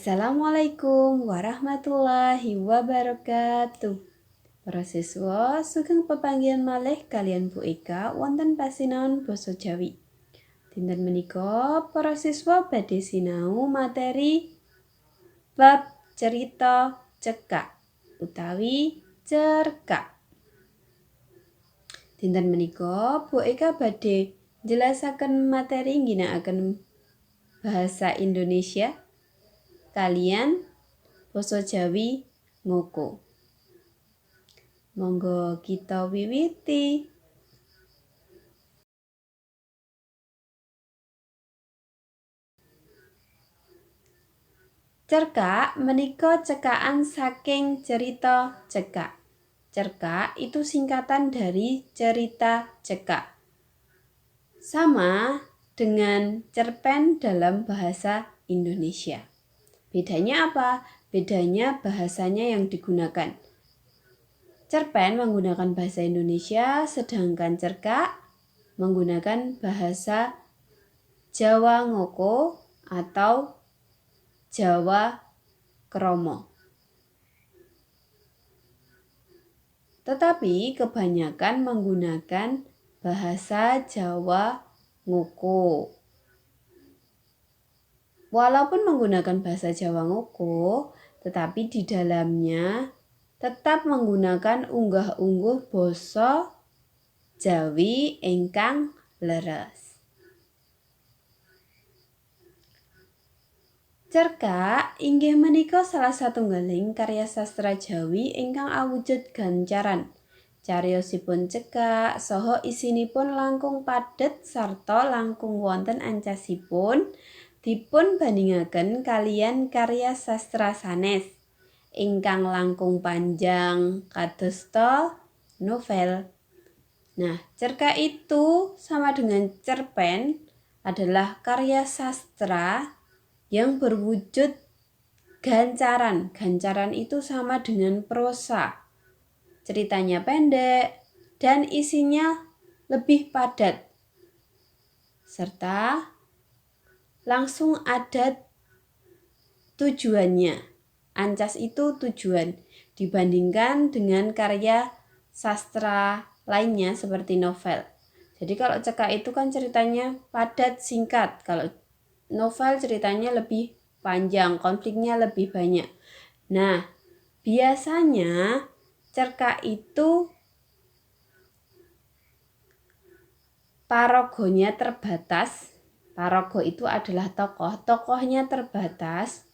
Assalamualaikum warahmatullahi wabarakatuh. Para siswa, sugeng pepanggihan malih kalian Bu Eka wonten pasinaon basa Jawi. Dinten menika para siswa badhe sinau materi bab cerita cekak utawi cerkak. Dinten menika Bu Eka badhe jelasaken materi ngginakaken bahasa Indonesia kalian basa Jawi ngoko. Monggo kita wiwiti. Cerkak menika cekakan saking cerita cekak. Cerkak itu singkatan dari cerita cekak. Sama dengan cerpen dalam bahasa Indonesia. Bedanya apa? Bedanya bahasanya yang digunakan. Cerpen menggunakan bahasa Indonesia, sedangkan cerkak menggunakan bahasa Jawa ngoko atau Jawa kromo. Tetapi kebanyakan menggunakan bahasa Jawa ngoko. Walaupun menggunakan bahasa Jawa ngoko, tetapi di dalamnya tetap menggunakan unggah-ungguh basa Jawi ingkang leres. Cerkak inggih menika salah satunggaling karya sastra Jawi ingkang awujud gancaran. Cariyosipun cekak saha isinipun langkung padhet sarta langkung wonten ancasipun dipun bandingaken kalian karya sastra sanes ingkang langkung panjang kadosta novel. Nah, cerkak itu sama dengan cerpen adalah karya sastra yang berwujud gancaran. Gancaran itu sama dengan prosa. Ceritanya pendek dan isinya lebih padat. Serta langsung ada tujuannya. Ancas itu tujuan dibandingkan dengan karya sastra lainnya seperti novel. Jadi kalau cekak itu kan ceritanya padat, singkat. Kalau novel ceritanya lebih panjang, konfliknya lebih banyak. Nah, biasanya cerkak itu paragonya terbatas. Parago itu adalah tokoh, tokohnya terbatas.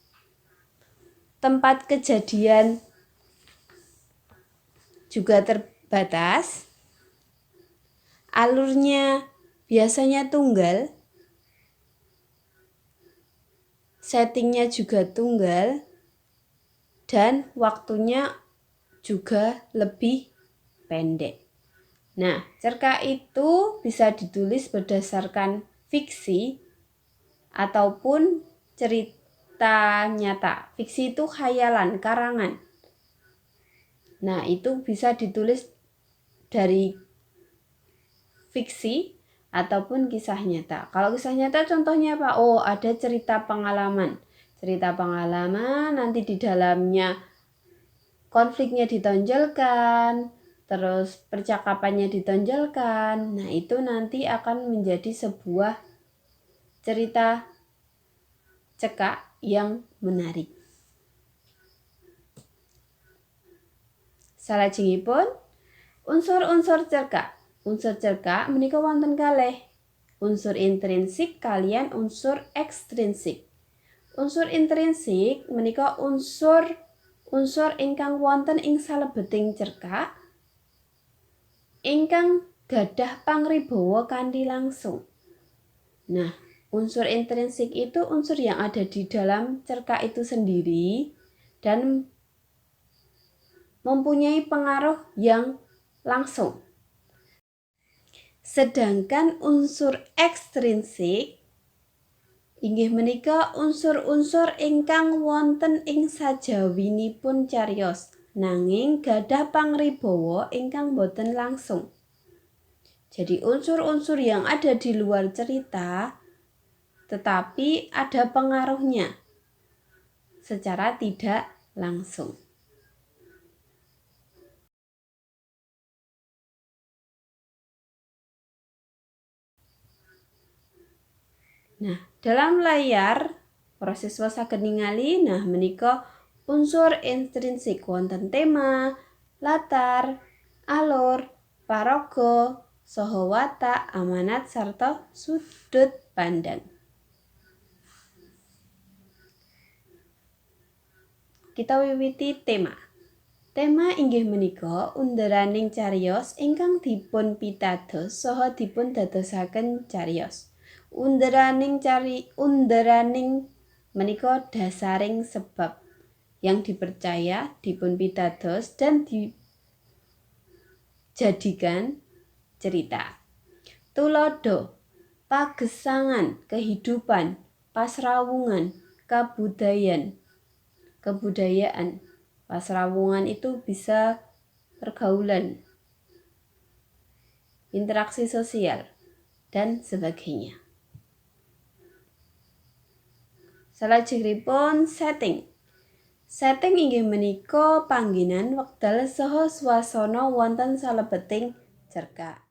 Tempat kejadian juga terbatas. Alurnya biasanya tunggal. Settingnya juga tunggal. Dan waktunya juga lebih pendek. Nah, cerkak itu bisa ditulis berdasarkan fiksi ataupun cerita nyata. Fiksi itu khayalan, karangan. Nah, itu bisa ditulis dari fiksi ataupun kisah nyata. Kalau kisah nyata contohnya apa? Oh, ada cerita pengalaman. Cerita pengalaman nanti di dalamnya konfliknya ditonjolkan, terus percakapannya ditonjolkan. Nah, itu nanti akan menjadi sebuah cerita cekak yang menarik. Salajengipun unsur-unsur cerkak. Unsur cerkak menika wonten kalih. Unsur intrinsik kalian unsur ekstrinsik. Unsur intrinsik menika unsur ingkang wonten ing salebeting cerkak ingkang gadah pangribawa kanthi langsung. Nah, unsur intrinsik itu unsur yang ada di dalam cerkak itu sendiri dan mempunyai pengaruh yang langsung. Sedangkan unsur ekstrinsik inggih menika unsur-unsur ingkang wonten ing sajawinipun cariyos nanging gadah pangribawa ingkang boten langsung. Jadi unsur-unsur yang ada di luar cerita tetapi ada pengaruhnya. secara tidak langsung. Nah, dalam layar proses saged ningali menika unsur intrinsik wonten tema, latar, alur, paraga, saha watak, amanat sarta sudut pandang. Kita wiwiti tema. Tema inggih menika underaning cariyos ingkang dipun pitados saha dipun dadosaken cariyos. Underaning menika dasaring sebab yang dipercaya, dipun pitados dan dijadikan cerita. Tulodo, pagesangan, kehidupan, pasrawungan, kebudayaan. Pasrawungan itu bisa pergaulan, interaksi sosial, dan sebagainya. Salajengipun setting. Setting inggih menika panggenan wekdal saha swasana wonten salebeting cerkak.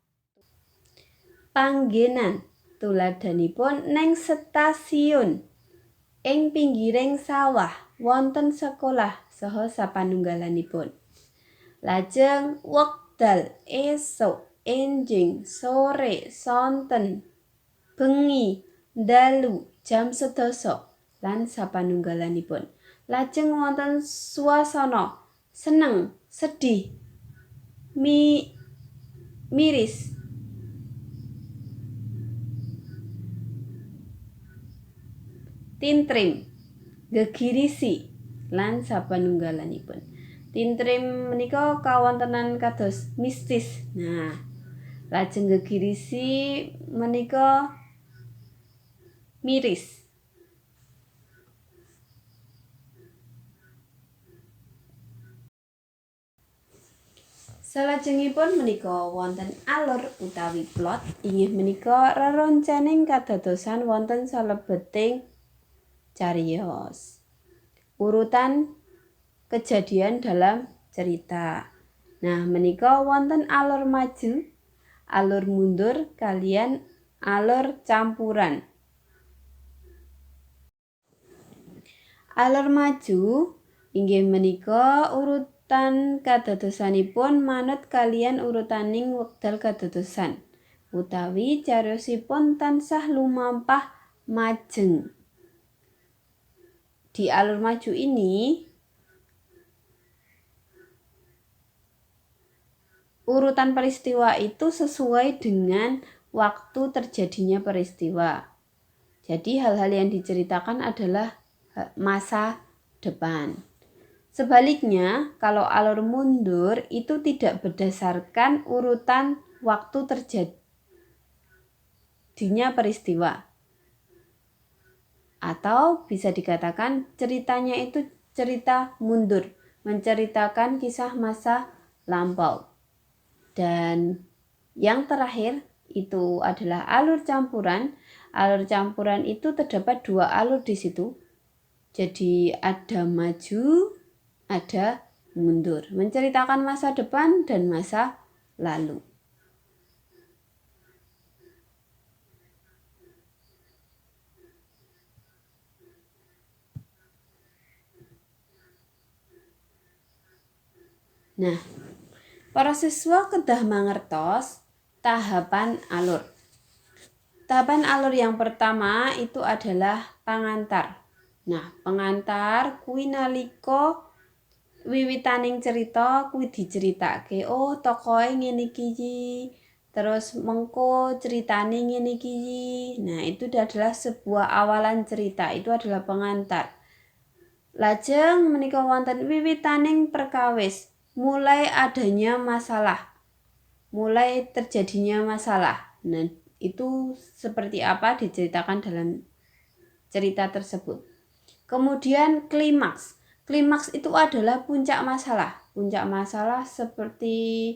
Panggenan tuladhanipun neng stasiun, ing pinggiring sawah wonten sekolah saha sapanunggalanipun. Lajeng wekdal esuk, enjing, sore, sonten, bengi, dalu, jam 11 lan sapanunggalanipun. Lajeng wonten swasana seneng, sedih, miris, tintrim, gegirisi lan sapanunggalanipun. Tintrim menika kawontenan kados mistis. Nah, lajeng gegirisi menika miris. Salajengipun menika wonten alur utawi plot inggih menika reroncaning kadadosan wonten salebeting cariyos. Urutan kejadian dalam cerita. Nah, menika wonten alur maju, alur mundur kalian alur campuran. Alur maju inggih menika urutan kadadosanipun manut kalian urutaning wekdal kadadosan utawi cariyosipun tansah lumampah majeng. Di alur maju ini urutan peristiwa itu sesuai dengan waktu terjadinya peristiwa. Jadi hal-hal yang diceritakan adalah masa depan. Sebaliknya, kalau alur mundur itu tidak berdasarkan urutan waktu terjadinya peristiwa. Atau bisa dikatakan ceritanya itu cerita mundur, menceritakan kisah masa lampau. Dan yang terakhir itu adalah alur campuran. Alur campuran itu terdapat dua alur di situ. Jadi ada maju, ada mundur, menceritakan masa depan dan masa lalu. Nah, para siswa kedah mangertos tahapan alur. Tahapan alur yang pertama itu adalah pangantar. Nah, pengantar kuwi nalika wiwitaning cerita kuwi diceritake, oh tokoe ngene iki, terus mengko ceritane ngene iki. Nah, itu adalah sebuah awalan cerita, itu adalah pengantar. Lajeng menika wonten wiwitaning perkawis, mulai adanya masalah, mulai terjadinya masalah. Nah, itu seperti apa diceritakan dalam cerita tersebut. Kemudian klimaks. Klimaks itu adalah puncak masalah. Puncak masalah seperti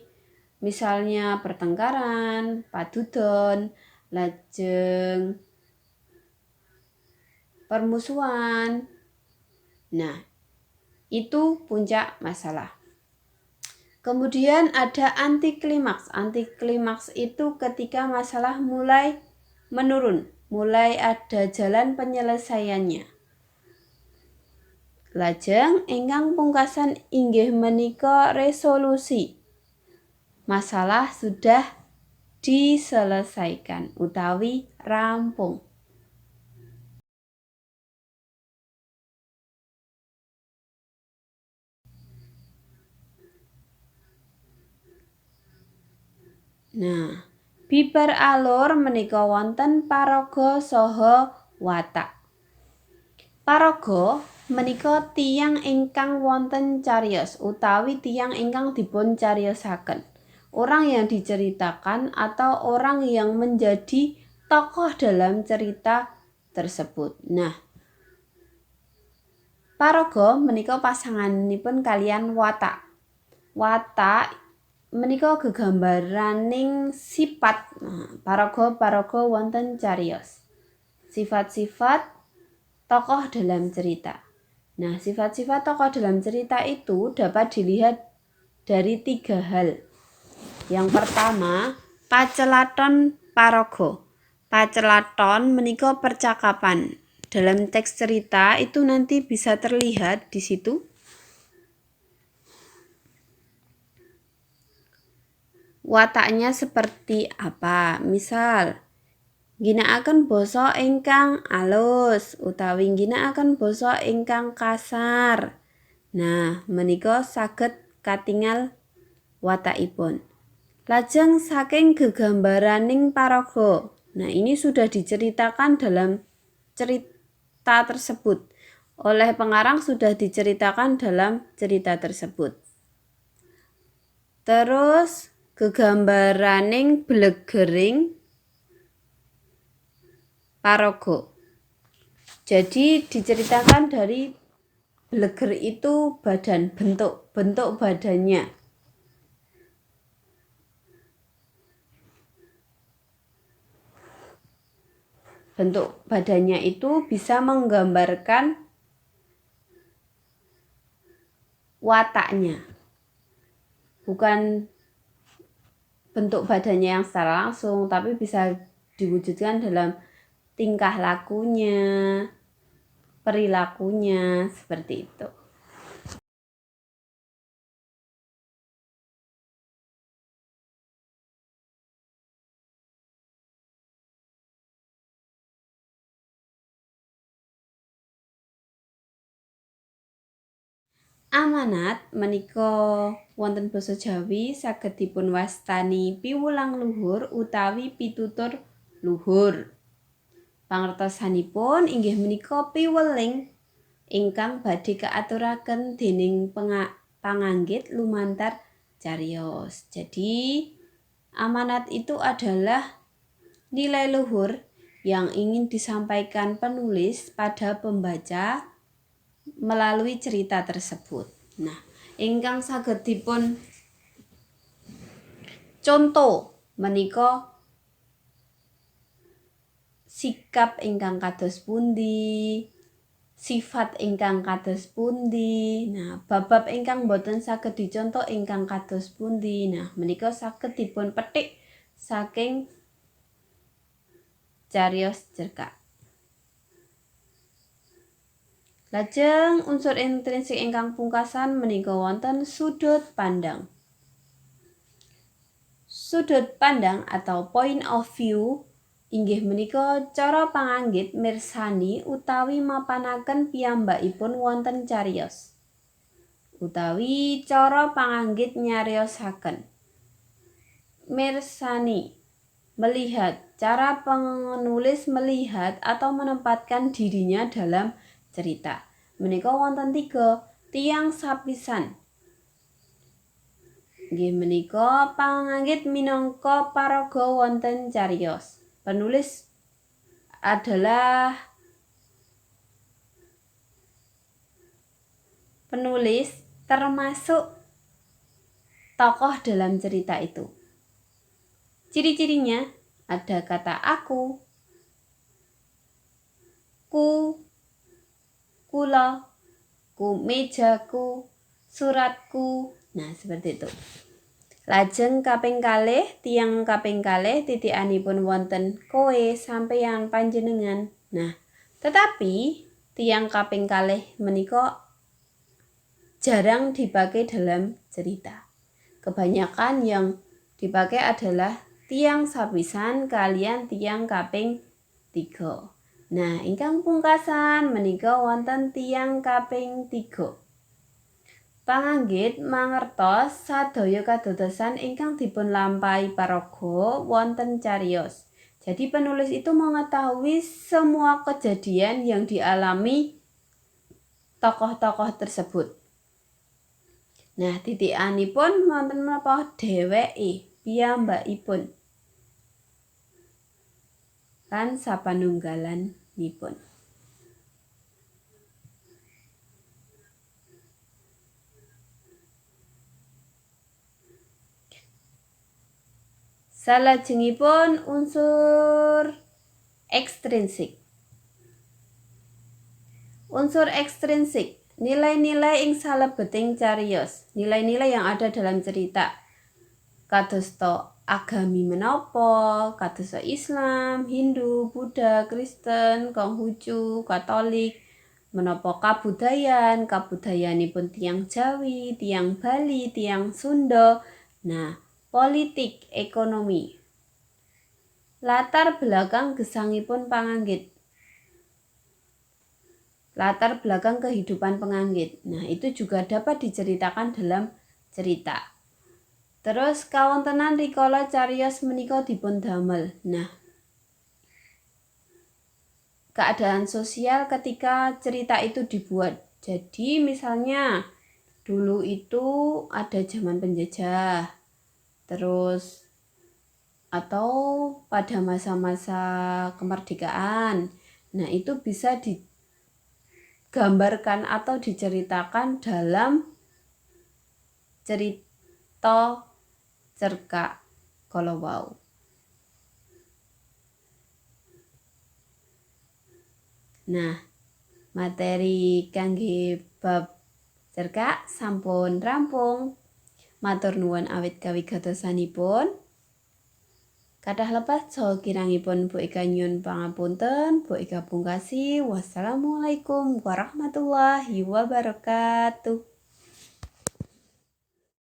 misalnya pertengkaran, padudon, lajeng permusuhan, Nah, itu puncak masalah. Kemudian ada anti klimaks. Anti klimaks itu ketika masalah mulai menurun, mulai ada jalan penyelesaiannya. Lajeng ingkang pungkasan inggih menika resolusi. Masalah sudah diselesaikan utawi rampung. Nah, bibar alur menika wonten paraga saha watak. Paraga menika tiyang ingkang wonten cariyos utawi tiyang ingkang dipun cariyosaken. Orang yang diceritakan atau orang yang menjadi tokoh dalam cerita tersebut. Nah, paraga menika pasanganipun kalian watak. Watak menika gegambaraning sifat. Nah, paraga wonten cariyos. Sifat-sifat tokoh dalam cerita. Nah, sifat-sifat tokoh dalam cerita itu dapat dilihat dari 3 hal. Yang pertama, pacelaton paraga. Pacelaton menika percakapan. Dalam teks cerita itu nanti bisa terlihat di situ. Wataknya seperti apa? Misal, ginakaken basa ingkang alus utawi ginakaken basa ingkang kasar. Nah, menika saged katingal watakipun. Lajeng saking gegambaraning paraga. Nah, ini sudah diceritakan dalam cerita tersebut. Oleh pengarang sudah diceritakan dalam cerita tersebut. Terus gegambaraning blegering paraga. Jadi diceritakan dari bleger itu badan, bentuk badannya. Bentuk badannya itu bisa menggambarkan wataknya. Bukan bentuk badannya yang secara langsung, tapi bisa diwujudkan dalam tingkah lakunya, perilakunya, seperti itu. Amanat menika wonten basa Jawi saged dipun wastani piwulang luhur utawi pitutur luhur. Pangertosanipun inggih menika piweling ingkang badhe kaaturaken dening panganggit lumantar cariyos. Jadi, amanat itu adalah nilai luhur yang ingin disampaikan penulis pada pembaca melalui cerita tersebut. Nah, ingkang saged dipun contoh menika sikap ingkang kados pundi, sifat ingkang kados pundi. Nah, bab-bab ingkang boten saged dicontoh ingkang kados pundi. Nah, menika saged dipun petik saking cariyos cerkak. Lajeng unsur intrinsik ingkang pungkasan menika wonten sudut pandang. Sudut pandang atau point of view inggih menika cara panganggit mirsani utawi mapanaken piyambakipun wonten cariyos. Utawi cara panganggit nyariosaken. Mirsani, melihat, cara penulis melihat atau menempatkan dirinya dalam cerita. Menika wonten 3, tiang sapisan. Nggih menika panganggit minangka paraga wonten cariyos. Penulis adalah termasuk tokoh dalam cerita itu. Ciri-cirinya ada kata aku, ku, kula, buku, mejaku, suratku. Nah, seperti itu. Lajeng kaping kalih, tiyang kaping kalih titikanipun wonten kowe sampeyan panjenengan. Nah, tetapi tiyang kaping kalih menika jarang dipakai dalam cerita. Kebanyakan yang dipakai adalah tiyang sapisan kalian tiyang kaping 3. Nah, ingkang pungkasan menika wonten tiyang kaping 3. Panganggit mangertos sadaya kadodosan ingkang dipun lampahi paraga wonten cariyos. Jadi penulis itu mengetahui semua kejadian yang dialami tokoh-tokoh tersebut. Nah, titikanipun wonten menapa dheweke piyambakipun lan sapanunggalanipun. Salajengipun unsur ekstrinsik. Unsur ekstrinsik, nilai-nilai ing salebeting cariyos, nilai-nilai yang ada dalam cerita. Kadosta agami menapa, kadosta Islam, Hindu, Buddha, Kristen, Konghucu, Katolik, menapa kabudayanipun tiyang Jawi, tiyang Bali, tiyang Sunda. Nah, politik, ekonomi. Latar belakang gesangipun panganggit. Latar belakang kehidupan penganggit. Nah, itu juga dapat diceritakan dalam cerita. Terus kawontenan rikala cariyos menika dipun damel. Nah, keadaan sosial ketika cerita itu dibuat. Jadi misalnya dulu itu ada zaman penjajah. Terus atau pada masa-masa kemerdekaan. Nah, itu bisa digambarkan atau diceritakan dalam cerita cerkak kalawau. Nah, materi kangge bab cerkak sampun rampung. Matur nuwun awit kawigatosanipun. Kathah lepas saha kirangipun Bu Eka nyuwun pangapunten, Bu Eka pungkasi. Wassalamualaikum warahmatullahi wabarakatuh.